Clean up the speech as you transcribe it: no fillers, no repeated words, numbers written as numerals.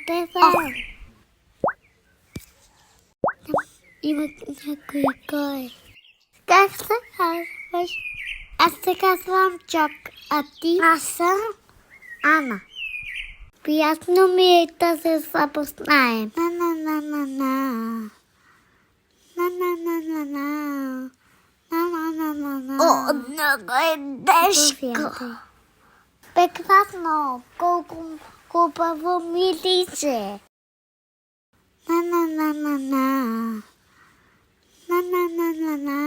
어때서? Има някой кой. Как се казваш? Аз се казвам Чок, а ти? Аз съм Ана. Приятно ми е да се запознаем. На-на-на-на-на. На-на-на-на-на. На-на-на-на-на. О, много е тежко. Прекрасно! Колко хубаво мирише! На-на-на-на-на. На-на-на-на-на.